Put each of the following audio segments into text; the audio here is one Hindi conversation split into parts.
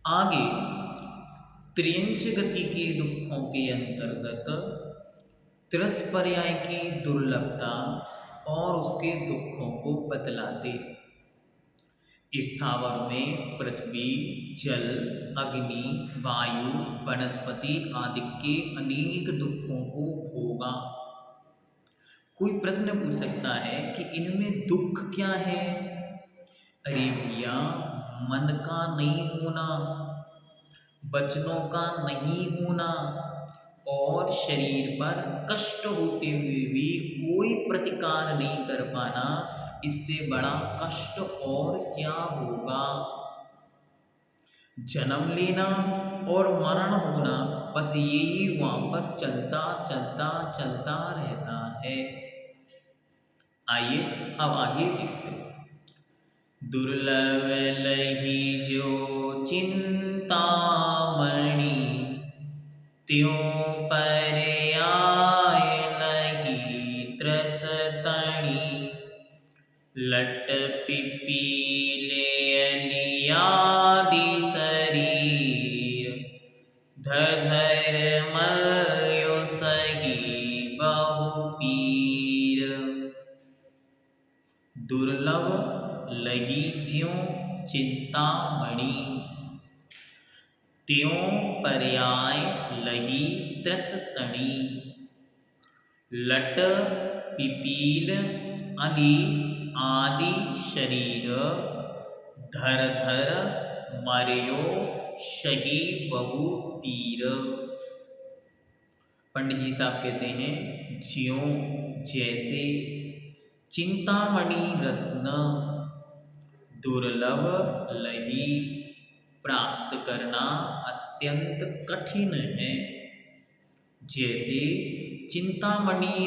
आगे त्रियंच गति के दुखों के अंतर्गत त्रसपर्याय की दुर्लभता और उसके दुखों को बतलाते। स्थावर में पृथ्वी, जल, अग्नि, वायु, वनस्पति आदि के अनेक दुखों को भोगा। कोई प्रश्न पूछ सकता है कि इनमें दुख क्या है? अरे भैया, मन का नहीं होना, वचनों का नहीं होना और शरीर पर कष्ट होते हुए भी कोई प्रतिकार नहीं कर पाना, इससे बड़ा कष्ट और क्या होगा? जन्म लेना और मरण होना, बस यही वहां पर चलता चलता चलता रहता है। आइए अब आगे देखते हैं। दुर्लभ लही जो चिंतामणि, त्यों पर आय लही त्रसतणि। लट पिपीले अलियादि शरीर, धधर मल्यो सही बहु पीर। दुर्लभ लही ज्यों चिंतामणि, त्यों पर्याय लही त्रसतणि। लट पिपील अली आदि शरीर, धर धर मर्यो शही बहु पीर। पंडित जी साहब कहते हैं, ज्यों जैसे, चिंतामणि रत्न, दुर्लभ लही प्राप्त करना अत्यंत कठिन है। जैसे चिंतामणि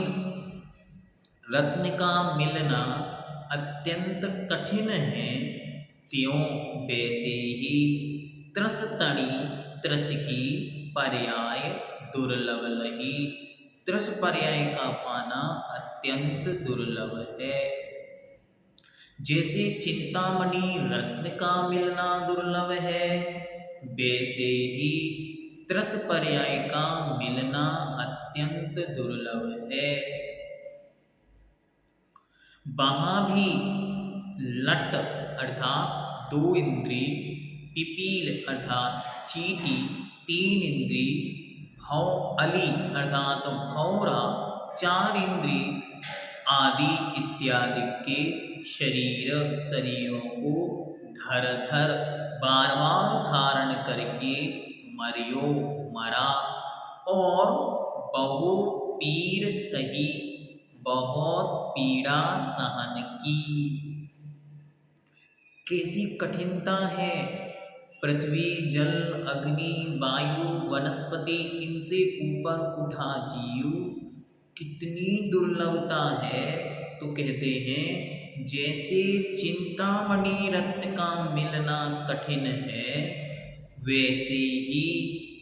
रत्न का मिलना अत्यंत कठिन है, त्यों वैसे ही त्रसतणि त्रस की पर्याय दुर्लभ लही, त्रस पर्याय का पाना अत्यंत दुर्लभ है। जैसे चिंतामणि रत्न का मिलना दुर्लभ है, वैसे ही त्रस पर्याय का मिलना अत्यंत दुर्लभ है। वहां भी लट अर्थात 2 इंद्री, पिपील अर्थात चींटी 3 इंद्री, भौ अली अर्थात भौरा 4 इंद्री आदि इत्यादि के शरीरों को धर धर बार बार धारण करके मरियो मरा, और बहु पीर सही बहुत पीड़ा सहन की। कैसी कठिनता है! पृथ्वी, जल, अग्नि, वायु, वनस्पति, इनसे ऊपर उठा जीव, कितनी दुर्लभता है। तो कहते हैं, जैसे चिंतामणि रत्न का मिलना कठिन है, वैसे ही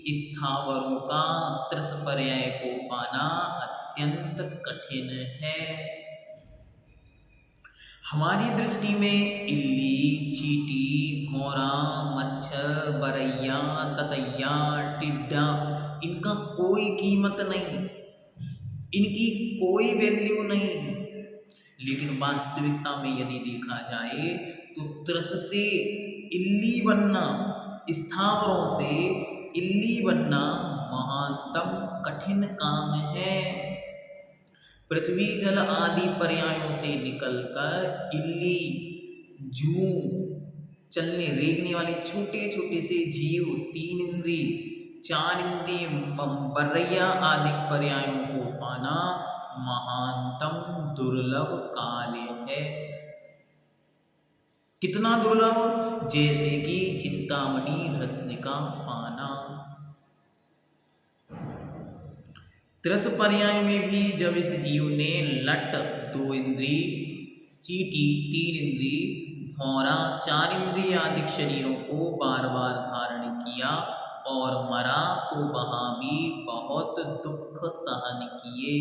स्थावरों का त्रस पर्याय को पाना अत्यंत कठिन है। हमारी दृष्टि में इल्ली, चींटी, भौरा, मच्छर, बरैया, ततैया, टिड्डा, इनका कोई कीमत नहीं, इनकी कोई वैल्यू नहीं। लेकिन वास्तविकता में यदि देखा जाए तो त्रस से इल्ली बनना, स्थावरों से इल्ली बनना महानतम कठिन काम है। पृथ्वी, जल आदि पर्यायों से निकलकर इल्ली, जूं, चलने रेंगने वाले छोटे छोटे से जीव 3 इंद्री, 4 इंद्री, बरैया आदि पर्यायों को पाना महानतम दुर्लभ कार्य है। कितना दुर्लभ? जैसे कि चिंतामणि रत्न का पाना। त्रस पर्याय में भी जब इस जीव ने लट 2 इंद्री, चींटी 3 इंद्री, भौरा 4 इंद्री आदि शरीरों को बार बार धारण किया और मरा, तो वहां भी बहुत दुख सहन किए।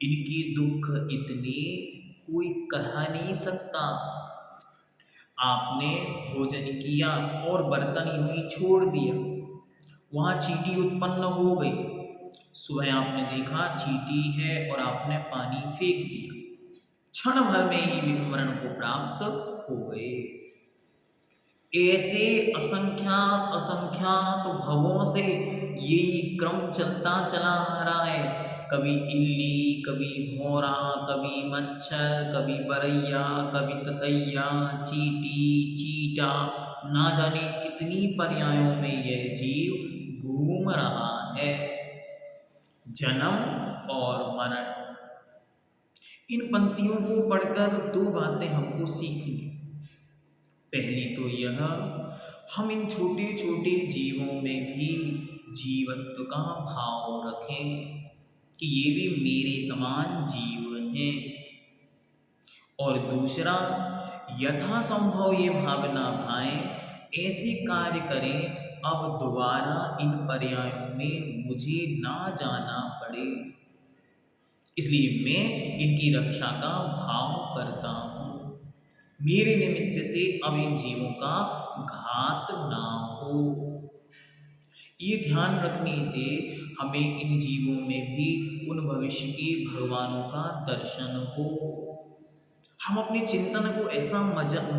इनकी दुख इतनी कोई कह नहीं सकता। आपने भोजन किया और बर्तन यूं ही छोड़ दिया, वहाँ चींटी उत्पन्न हो गई। सुबह आपने देखा चींटी है और आपने पानी फेंक दिया, क्षण भर में ही विस्मरण को प्राप्त हो गए। ऐसे असंख्यात असंख्यात भवों से ये क्रम चलता चला आ रहा है। कभी इल्ली, कभी भौरा, कभी मच्छर, कभी बरैया, कभी ततैया, चींटी, चीटा, ना जाने कितनी पर्यायों में यह जीव घूम रहा है। जन्म और मरण। इन पंक्तियों को पढ़कर दो बातें हमको सीखनी। पहली तो यह, हम इन छोटे छोटे जीवों में भी जीवत्व का भाव रखें कि ये भी मेरे समान जीव हैं। और दूसरा, यथासंभव ये भावना भाएं, ऐसे कार्य करें अब दोबारा इन पर्यायों में मुझे ना जाना पड़े। इसलिए मैं इनकी रक्षा का भाव करता हूँ। मेरे निमित्त से अब इन जीवों का घात ना हो। ये ध्यान रखने से हमें इन जीवों में भी उन भविष्य के भगवानों का दर्शन हो। हम अपने चिंतन को ऐसा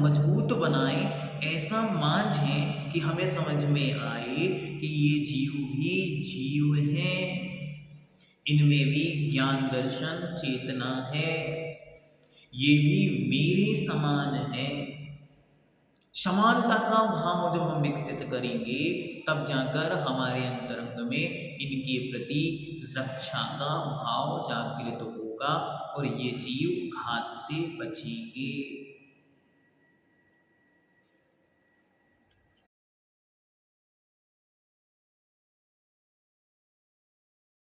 मजबूत बनाएं, ऐसा मांझें कि हमें समझ में आए कि ये जीव भी जीव हैं, इनमें भी ज्ञान दर्शन चेतना है, ये भी मेरे समान है। समानता का भाव जब हम विकसित करेंगे तब जाकर हमारे अंतरंग में इनके प्रति रक्षा का भाव जागृत होगा और ये जीव घात से बचेंगे।